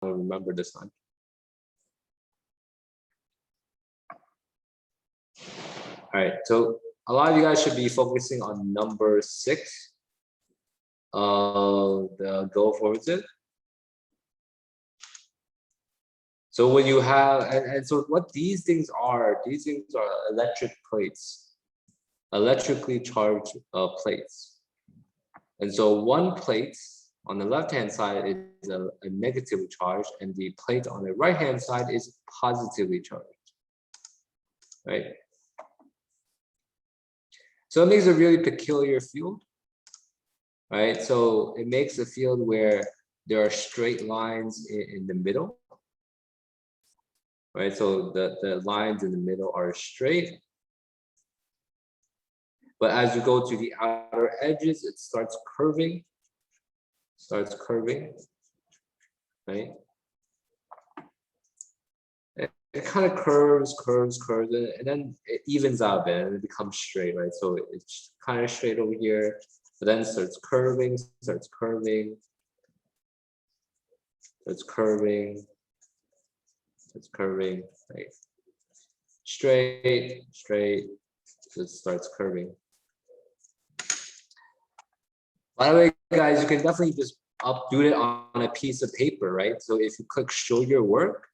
remember this one. All right, so a lot of you guys should be focusing on number 6 of the goal formative. So when you have, and so what these things are electric plates, electrically charged plates. And so one plate on the left-hand side is a negatively charged, and the plate on the right-hand side is positively charged, right? So it makes a really peculiar field, right? So it makes a field where there are straight lines in the middle, right? So the lines in the middle are straight. But as you go to the outer edges, it starts curving, right? It kind of curves, and then it evens out a bit and it becomes straight, right? So it's kind of straight over here, but then starts curving, right? Straight, so it starts curving. By the way, guys, you can definitely just do it on a piece of paper, right? So if you click show your work,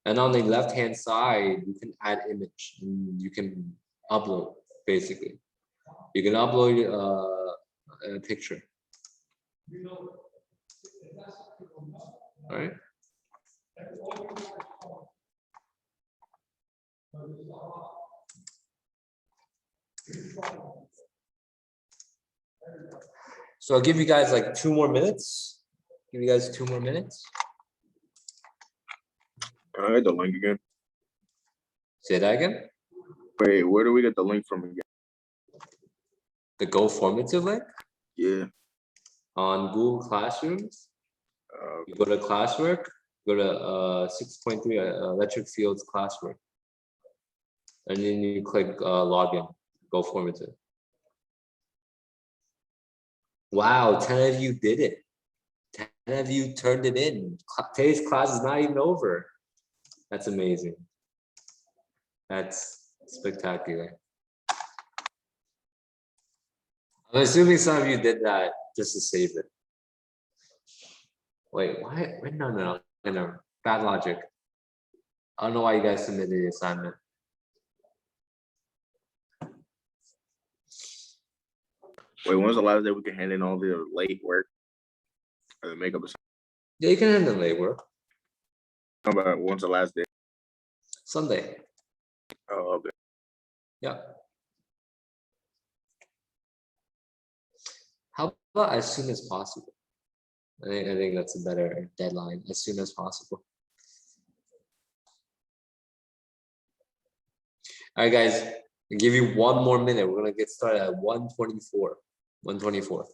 and on the left-hand side, you can add image, and you can upload, basically. You can upload a picture. All right. So I'll give you guys like 2 more minutes. Give you guys 2 more minutes. Can I get the link again? Say that again. Wait, where do we get the link from again? The Go Formative link? Yeah. On Google Classrooms. You go to classwork, go to 6.3 electric fields classwork. And then you click login, Go Formative. Wow, 10 of you did it. 10 of you turned it in. Today's class is not even over. That's amazing. That's spectacular. I'm assuming some of you did that just to save it. Wait, why? Wait, no. Bad logic. I don't know why you guys submitted the assignment. Wait, when's the last day we can hand in all the late work or the makeup assignment? Yeah, you can hand in late work. How about when's the last day? Sunday. Oh, okay. Yeah. How about as soon as possible? I think that's a better deadline, as soon as possible. All right, guys, I'll give you 1 more minute. We're gonna get started at 1:24. 1:24.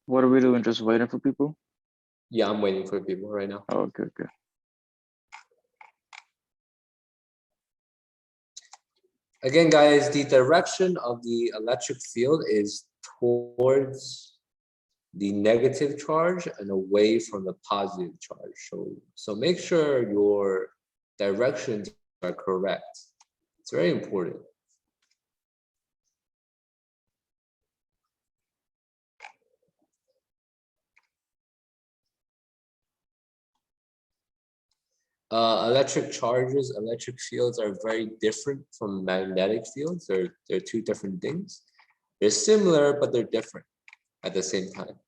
What are we doing? Just waiting for people? Yeah, I'm waiting for people right now. Oh, okay. Again, guys, the direction of the electric field is towards the negative charge and away from the positive charge. So make sure your directions are correct. It's very important. Electric charges, electric fields are very different from magnetic fields. They're 2 different things. They're similar, but they're different at the same time.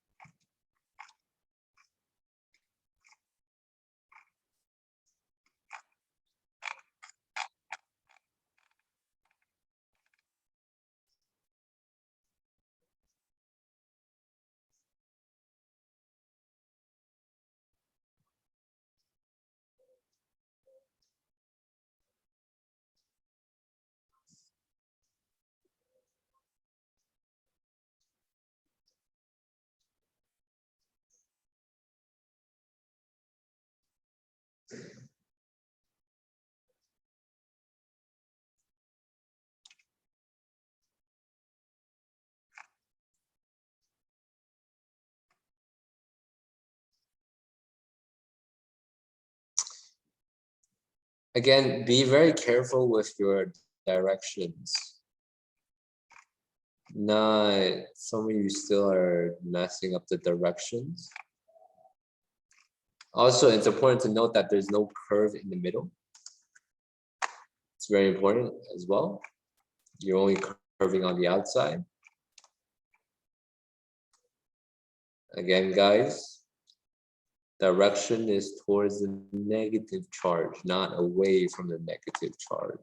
Again, be very careful with your directions. Some of you still are messing up the directions. Also, it's important to note that there's no curve in the middle. It's very important as well. You're only curving on the outside. Again, guys, direction is towards the negative charge, not away from the negative charge.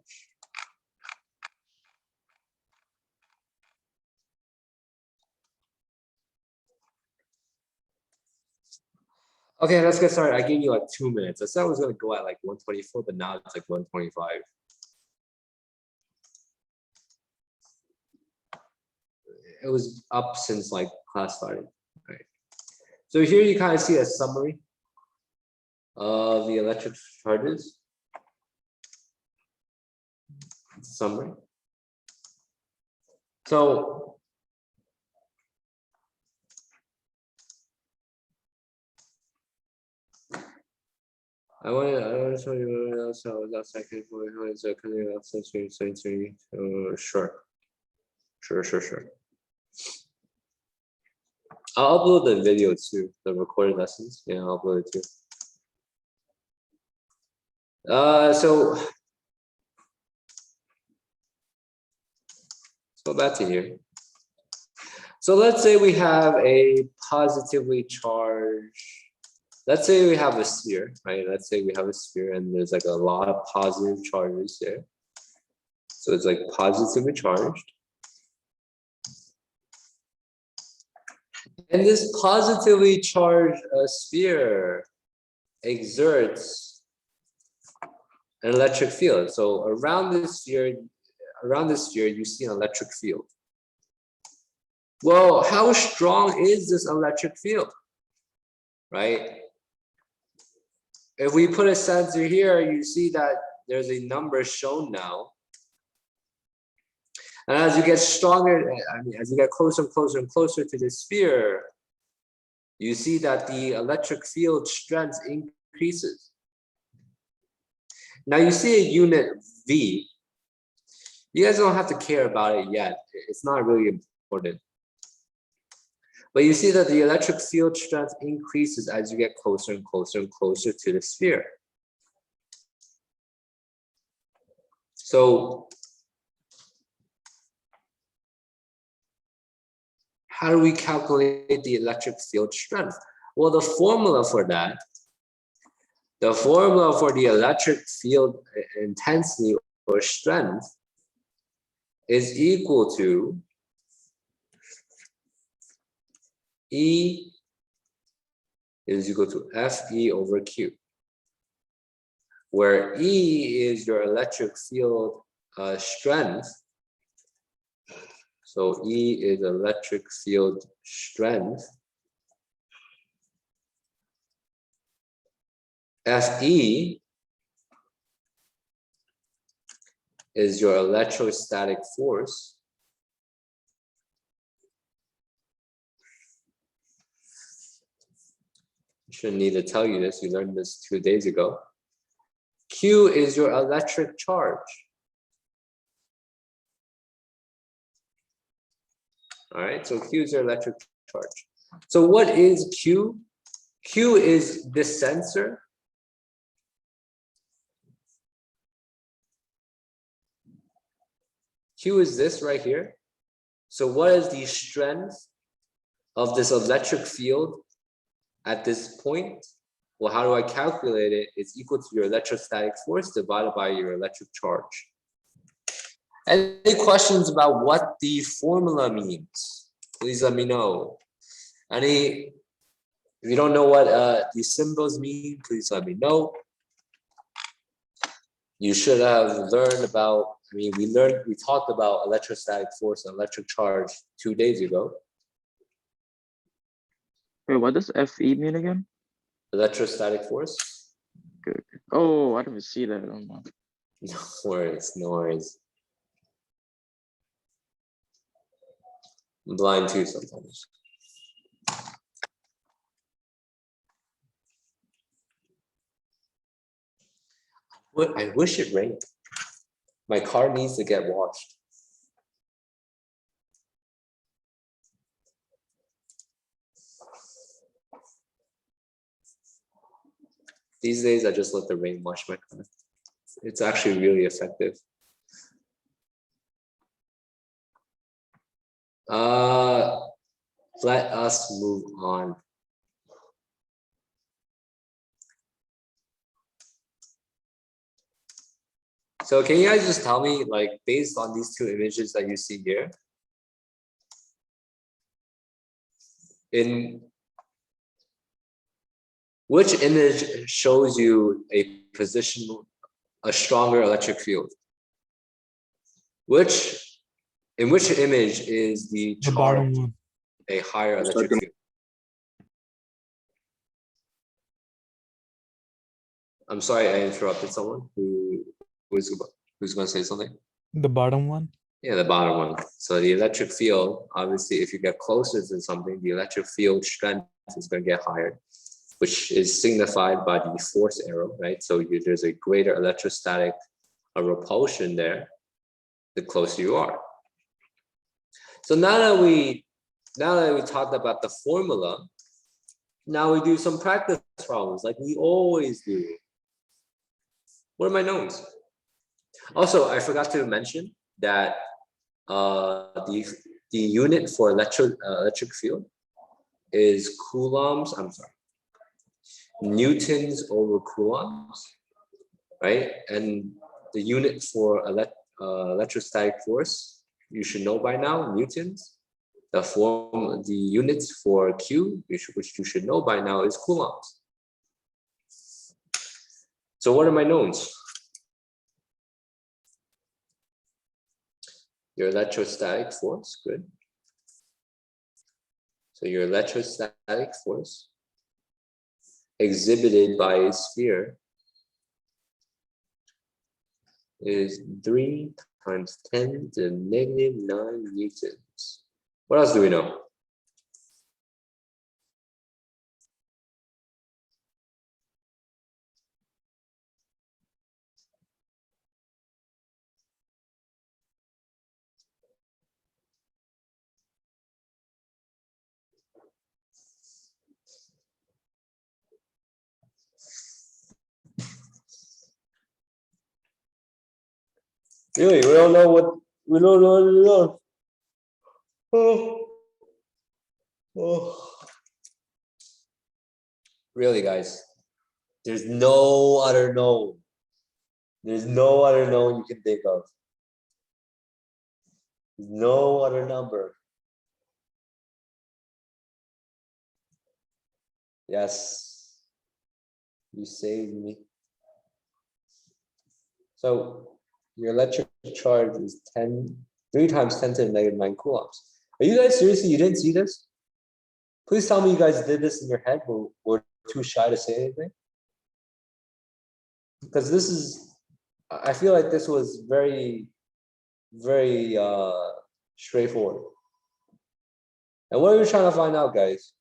Okay, let's get started. I gave you like 2 minutes. I said I was gonna go at like 124, but now it's like 125. It was up since like class started. Right. So here you kind of see a summary of the electric charges. Summary. So I want to show you what else that second point is a sensory. Sure. I'll upload the video too, the recorded lessons. Yeah, I'll upload it too. So let's go back to here. So let's say we have a positively charged. Let's say we have a sphere, right? Let's say we have a sphere and there's like a lot of positive charges there. So it's like positively charged. And this positively charged sphere exerts an electric field. So around this sphere, you see an electric field. Well, how strong is this electric field, right? If we put a sensor here, you see that there's a number shown now. And as you get stronger, as you get closer and closer and closer to the sphere, you see that the electric field strength increases. Now you see a unit V. You guys don't have to care about it yet. It's not really important. But you see that the electric field strength increases as you get closer and closer and closer to the sphere. So how do we calculate the electric field strength? Well, the formula for that, the formula for the electric field intensity or strength is equal to E is equal to Fe over Q, where E is your electric field strength. So E is electric field strength. Fe is your electrostatic force. Shouldn't need to tell you this, you learned this 2 days ago. Q is your electric charge. All right, so Q is your electric charge. So what is Q? Q is this sensor. Q is this right here. So what is the strength of this electric field at this point? Well, how do I calculate it? It's equal to your electrostatic force divided by your electric charge. Any questions about what the formula means? Please let me know. If you don't know what these symbols mean, please let me know. You should have learned about, we talked about electrostatic force and electric charge 2 days ago. Wait, what does Fe mean again? Electrostatic force. Good. Oh, I didn't even see that. Oh, no. No worries, no worries. I'm blind too sometimes. I wish it rained. My car needs to get washed. These days, I just let the rain wash my car. It's actually really effective. Let us move on. So can you guys just tell me, like, based on these two images that you see here, in which image shows you a position, a stronger electric field? In which image is the The bottom charge one. a higher The electric second. field? I'm sorry, I interrupted someone who's going to say something. The bottom one. Yeah, the bottom one. So the electric field, obviously, if you get closer to something, the electric field strength is going to get higher, which is signified by the force arrow, right? So there's a greater electrostatic repulsion there, the closer you are. So now that we talked about the formula, now we do some practice problems like we always do. What are my notes? Also, I forgot to mention that the unit for electric field is coulombs. I'm sorry, newtons over coulombs, right? And the unit for electrostatic force, you should know by now, newtons. The units for Q, which you should know by now, is coulombs. So what are my notes? Your electrostatic force, good. So your electrostatic force exhibited by a sphere is 3 times 10 to the negative 9 newtons. What else do we know? Really, we don't know what we don't know. Oh. Really, guys, there's no other known. There's no other known you can think of. No other number. Yes, you saved me. So your electric charge is 3 times 10 to the negative 9 coulombs. Are you guys seriously, you didn't see this? Please tell me you guys did this in your head, but were too shy to say anything. Because this is, I feel like this was very, very straightforward. And what are we trying to find out, guys?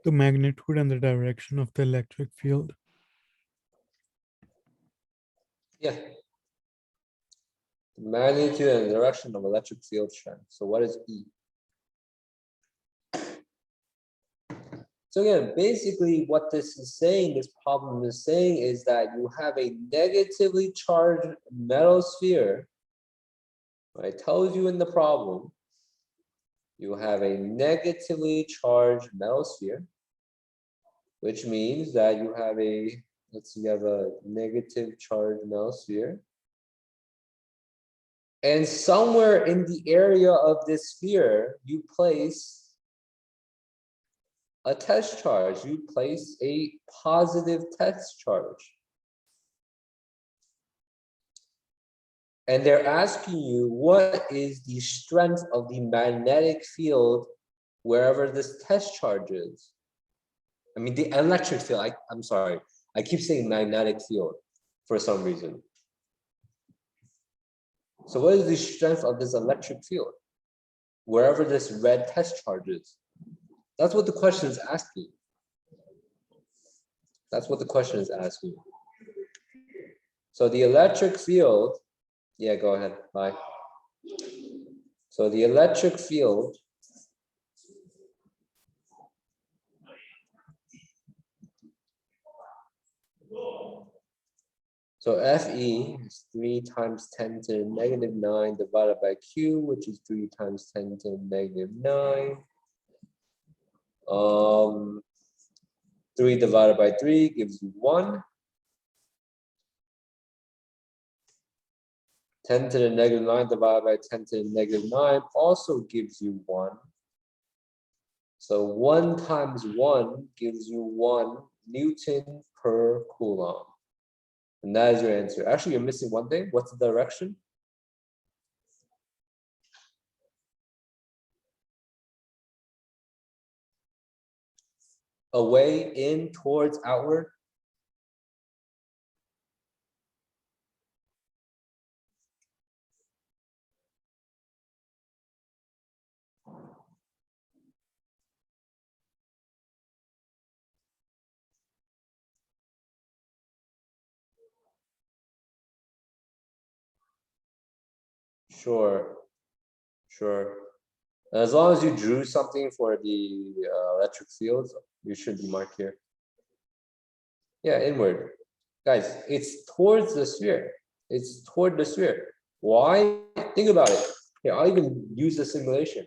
The magnitude and the direction of the electric field. Yeah. The magnitude and direction of electric field strength. So what is E? So again, basically what this is saying, this problem is saying is that you have a negatively charged metal sphere. I told you in the problem, you have a negatively charged metal sphere, which means that you have a, let's see, you have a negative charged metal sphere. And somewhere in the area of this sphere, you place a test charge, you place a positive test charge. And they're asking you, what is the strength of the magnetic field wherever this test charge is? I mean, the electric field, I'm sorry, I keep saying magnetic field for some reason. So what is the strength of this electric field? wherever this red test charge is. That's what the question is asking. That's what the question is asking. So the electric field, yeah, go ahead, bye. So the electric field so Fe is 3 times 10 to the negative 9 divided by Q, which is 3 times 10 to the negative 9. 3 divided by 3 gives you 1. 10 to the negative 9 divided by 10 to the negative 9 also gives you 1. So 1 times 1 gives you 1 Newton per Coulomb. And that is your answer. Actually, you're missing one thing. What's the direction? Away, in, towards, outward. Sure, sure. As long as you drew something for the electric fields, you should be marked here. Yeah, inward. Guys, it's towards the sphere. It's toward the sphere. Why? Think about it. Here, I'll even use the simulation.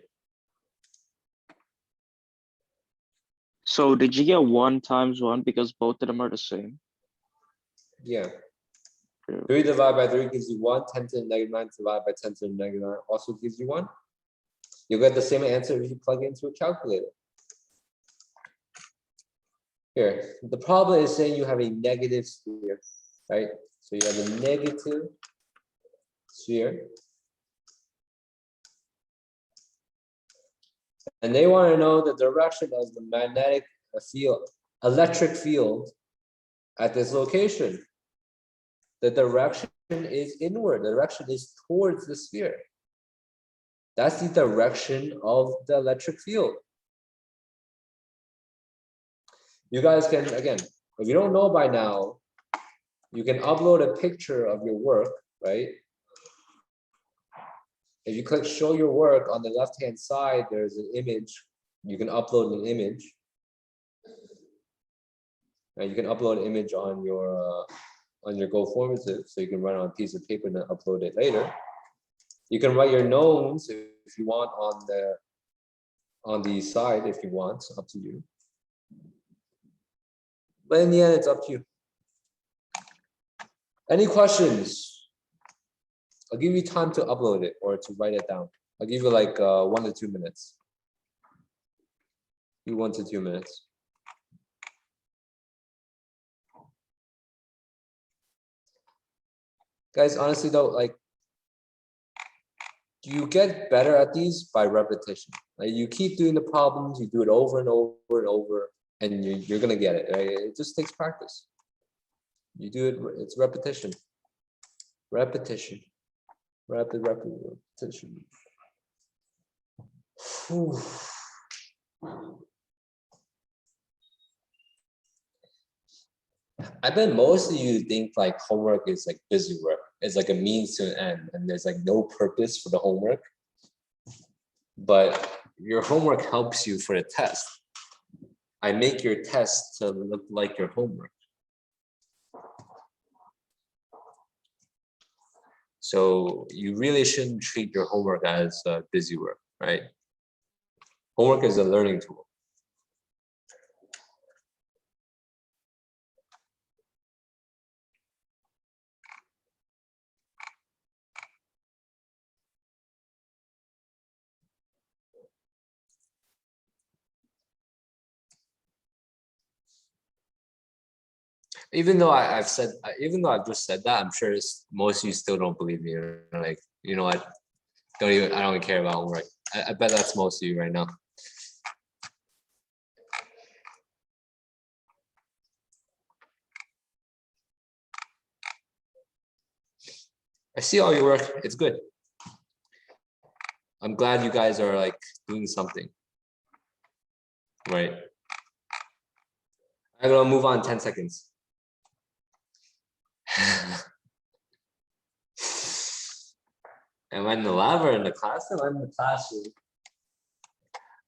So did you get 1 times 1 because both of them are the same? Yeah. Yeah. 3 divided by 3 gives you 1. 10 to the negative 9 divided by 10 to the negative 9 also gives you 1. You'll get the same answer if you plug it into a calculator. Here, the problem is saying you have a negative sphere, right? So you have a negative sphere. And they want to know the direction of the magnetic field, electric field at this location. The direction is inward. The direction is towards the sphere. That's the direction of the electric field. You guys can, again, if you don't know by now, you can upload a picture of your work, right? If you click show your work on the left-hand side, there's an image. You can upload an image. And you can upload an image on your Go Formative, so you can write on a piece of paper and then upload it later. You can write your notes if you want on the side if you want, up to you. But in the end, it's up to you. Any questions? I'll give you time to upload it or to write it down. I'll give you like 1 to 2 minutes. 1 to 2 minutes. Guys, honestly though, like, you get better at these by repetition. Like, you keep doing the problems, you do it over and over and over, and you're gonna get it. Right? It just takes practice. You do it, it's repetition. Repetition. Repetition. Whew. I bet most of you think like homework is like busy work. It's like a means to an end, and there's like no purpose for the homework. But your homework helps you for the test. I make your test to look like your homework. So you really shouldn't treat your homework as busy work, right? Homework is a learning tool. Even though I've just said that, I'm sure most of you still don't believe me. Like, you know what? I don't even care about homework. I bet that's most of you right now. I see all your work. It's good. I'm glad you guys are like doing something. Right. I'm gonna move on 10 seconds. Am I in the lab or in the classroom? I'm in the classroom.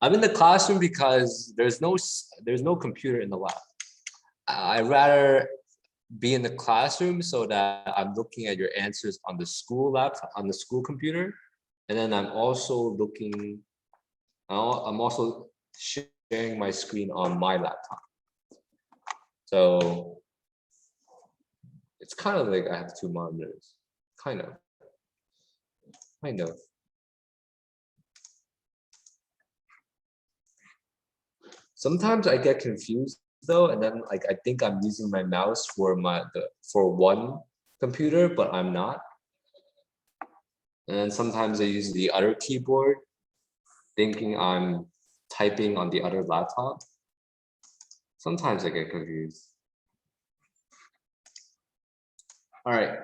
I'm in the classroom because there's no computer in the lab. I'd rather be in the classroom so that I'm looking at your answers on the school laptop, on the school computer. And then I'm also sharing my screen on my laptop. So it's kind of like I have two monitors, kind of. Sometimes I get confused though, and then like I think I'm using my mouse for one computer, but I'm not. And then sometimes I use the other keyboard, thinking I'm typing on the other laptop. Sometimes I get confused. All right.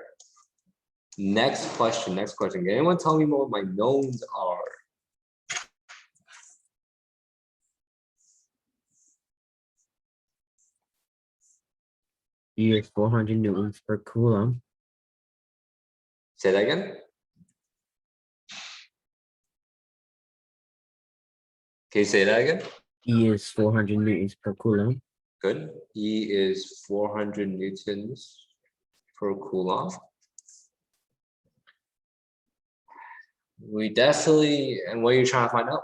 Next question. Can anyone tell me what my knowns are? E is 400 newtons per coulomb. Say that again. Can you say that again? E is 400 newtons per coulomb. Good. E is 400 newtons per coulomb. We definitely, and what are you trying to find out?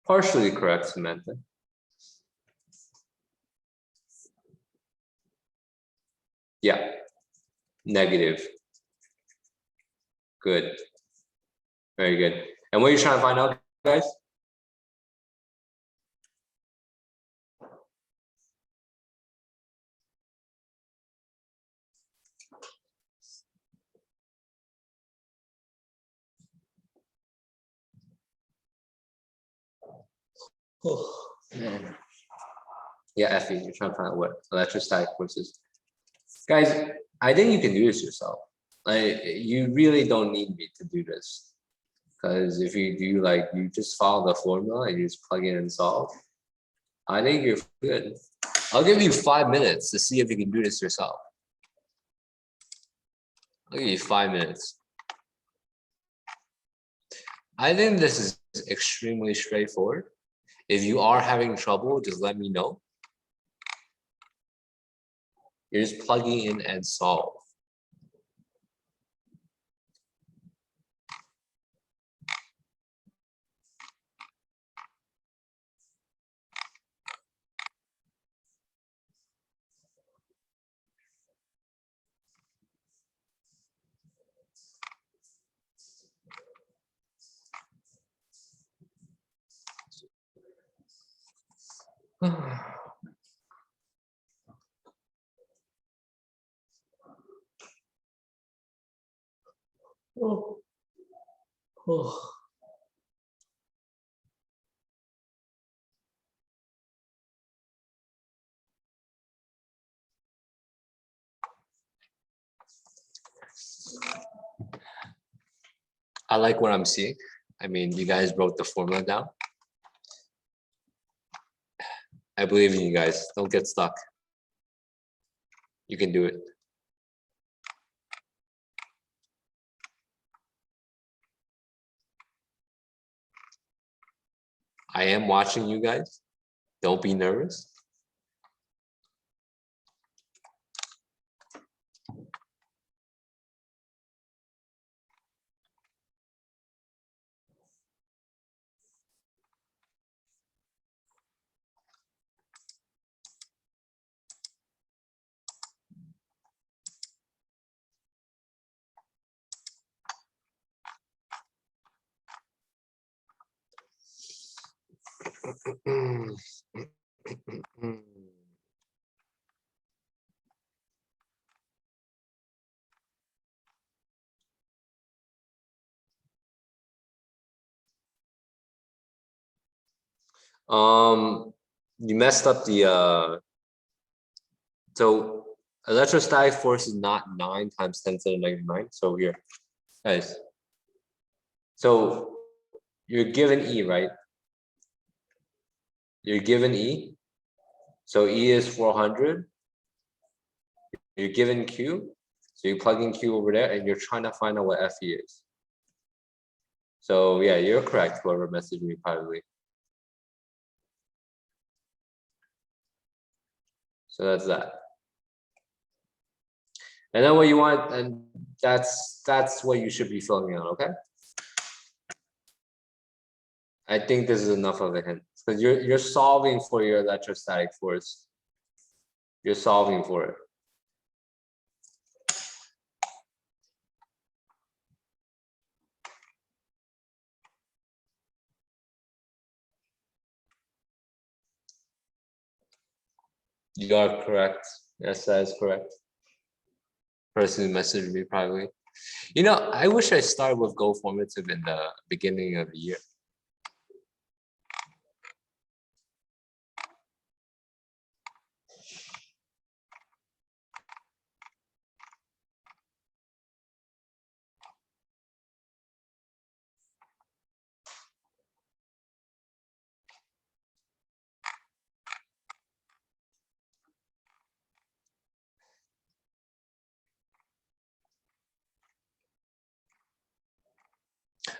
Partially correct, Samantha. Yeah, negative. Good. Very good. And what are you trying to find out, guys? Oh, man. Yeah, Effie, you're trying to find out what electrostatic forces. Guys, I think you can do this yourself. Like, you really don't need me to do this. Because if you do, like, you just follow the formula and you just plug in and solve, I think you're good. I'll give you 5 minutes to see if you can do this yourself. I'll give you 5 minutes. I think this is extremely straightforward. If you are having trouble, just let me know. You're just plugging in and solve. Oh. Oh. I like what I'm seeing. I mean, you guys wrote the formula down. I believe in you guys. Don't get stuck. You can do it. I am watching you guys. Don't be nervous. You messed up the so Electrostatic force is not 9 times 10 to the negative 9. So here, guys. So you're given E, right? You're given E. So E is 400. You're given Q. So you plug in Q over there and you're trying to find out what Fe is. So yeah, you're correct, whoever messaged me privately. So that's that. And then what you want, and that's what you should be filling out, okay? I think this is enough of a hint because you're solving for your electrostatic force. You're solving for it. You are correct. Yes, that is correct. Person who messaged me privately. You know, I wish I started with Go Formative in the beginning of the year.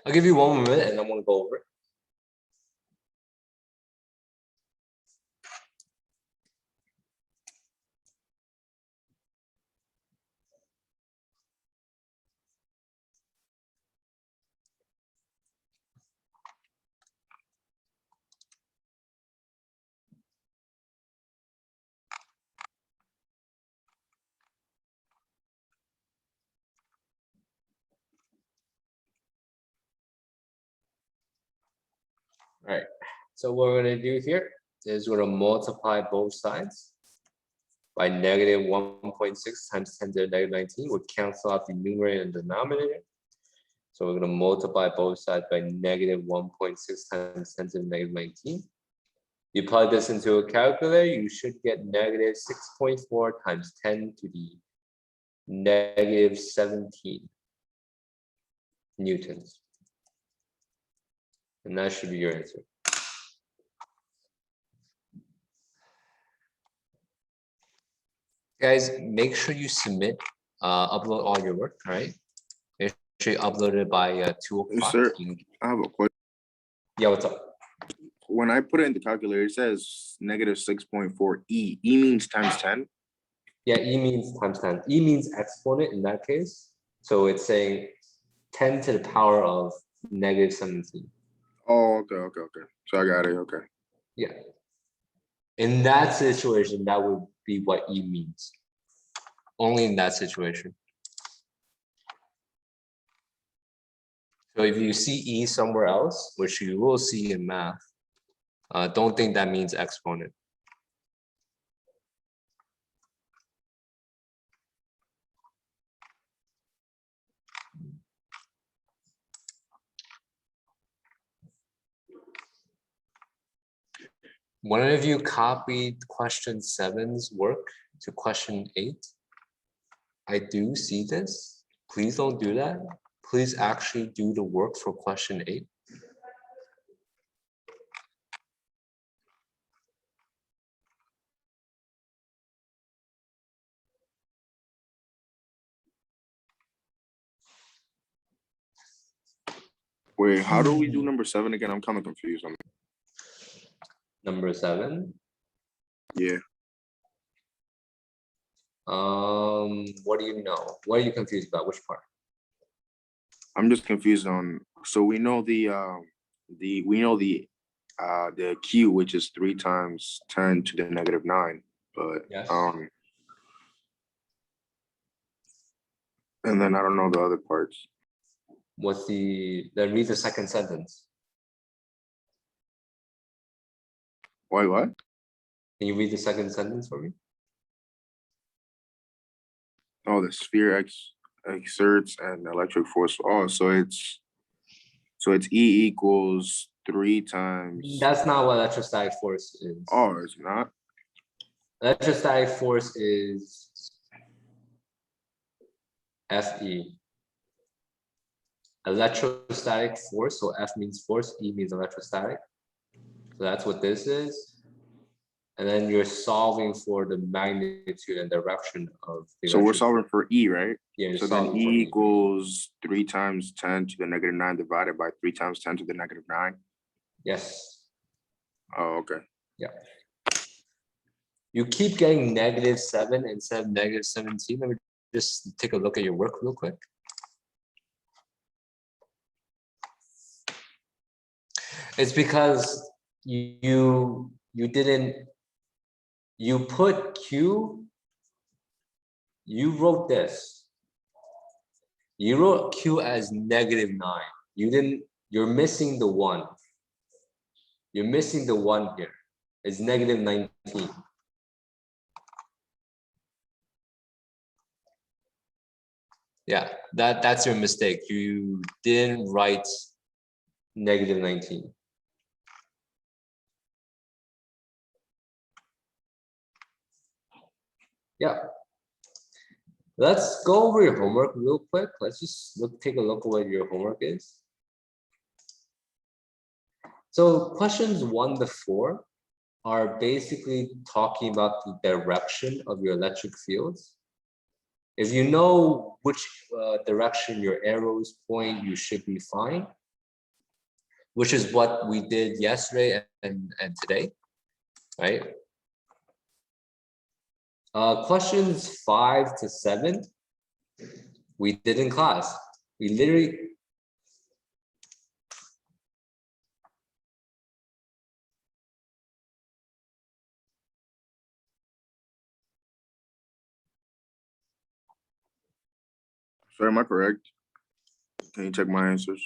I'll give you 1 more minute and I'm gonna go over it. All right, so what we're gonna do here is we're gonna multiply both sides by negative 1.6 times 10 to the negative 19. We'll cancel out the numerator and denominator. So we're gonna multiply both sides by negative 1.6 times 10 to the negative 19. You plug this into a calculator, you should get negative 6.4 times 10 to the negative 17 newtons. And that should be your answer. Guys, make sure you submit, upload all your work, all right? Make sure you upload it by 2 o'clock. Sir, I have a question. Yeah, what's up? When I put it in the calculator, it says negative 6.4 E. E means times 10. Yeah, E means times 10. E means exponent in that case. So it's saying 10 to the power of negative 17. Oh, okay. So I got it. Okay. Yeah. In that situation, that would be what E means. Only in that situation. So if you see E somewhere else, which you will see in math, don't think that means exponent. One of you copied question 7's work to question 8. I do see this. Please don't do that. Please actually do the work for question 8. Wait, how do we do number 7 again? I'm kind of confused on it. Number 7. Yeah. What do you know? What are you confused about? Which part? I'm just confused on. So we know the Q, which is 3 times 10 to the negative 9, but Yes. and then I don't know the other parts. What's then read the second sentence. Why what? Can you read the second sentence for me? Oh, the sphere exerts an electric force. Oh, so it's E equals 3 times. That's not what electrostatic force is. Oh, it's not. Electrostatic force is FE. Electrostatic force, so F means force, E means electrostatic. So that's what this is. And then you're solving for the magnitude and direction of the So we're electric solving for E, right? Yeah, you're So then solving for E equals 3 times 10 to the negative 9 divided by 3 times 10 to the negative 9. Yes. Oh, okay. You keep getting -7 instead of -17. Let me just take a look at your work real quick. It's because you put Q, you wrote this. You wrote Q as -9. You're missing the 1. You're missing the 1 here. It's -19. Yeah, that's your mistake. You didn't write -19. Yeah. Let's go over your homework real quick. Let's just take a look at what your homework is. So questions 1 to 4 are basically talking about the direction of your electric fields. If you know which direction your arrows point, you should be fine, which is what we did yesterday and today, right? Questions 5 to 7, we did in class. We literally, So am I correct? Can you check my answers?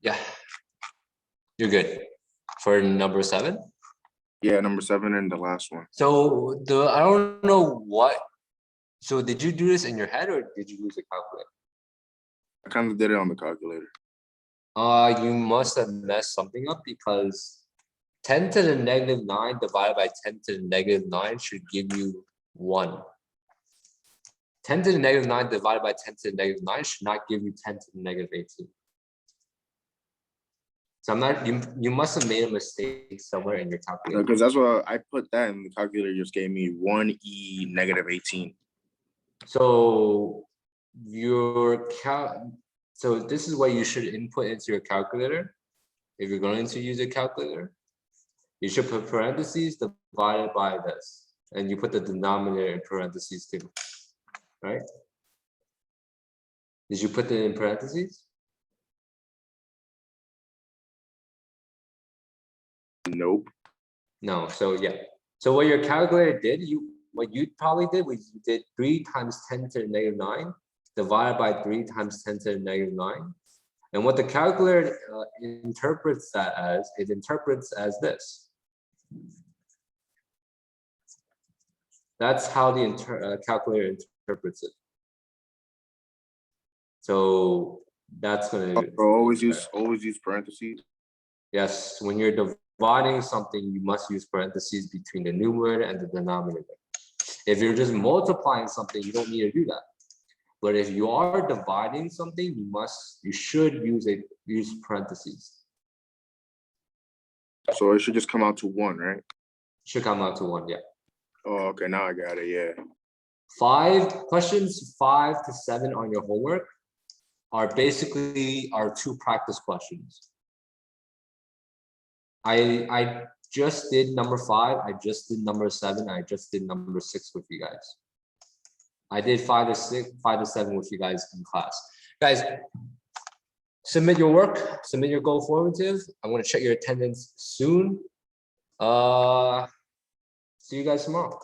yeah, you're good. For number 7? Yeah, number 7 and the last one. So I don't know what, so did you do this in your head or did you use a calculator? I kind of did it on the calculator. You must have messed something up because 10 to the -9 divided by 10 to the -9 should give you 1. 10 to the -9 divided by 10 to the -9 should not give you 10 to the -18. So you must have made a mistake somewhere in your calculator. Because that's what I put that in the calculator, just gave me 1E -18. So so this is what you should input into your calculator. If you're going to use a calculator, you should put parentheses divided by this, and you put the denominator in parentheses too, right? Did you put it in parentheses? Nope. No, so yeah. So what your calculator did, what you probably did was you did 3 times 10 to the -9 divided by 3 times 10 to the -9. And what the calculator interprets that as, it interprets as this. That's how the calculator interprets it. So that's going to always use parentheses. Yes, when you're dividing something, you must use parentheses between the numerator and the denominator. If you're just multiplying something, you don't need to do that. But if you are dividing something, you should use parentheses. So it should just come out to 1, right? Should come out to 1, yeah. Oh, okay, now I got it, yeah. Questions 5 to 7 on your homework are basically our 2 practice questions. I just did number 5, I just did number 7, I just did number 6 with you guys. I did 5 to 7 with you guys in class. Guys, submit your work, submit your goal formative. I'm gonna check your attendance soon. See you guys tomorrow.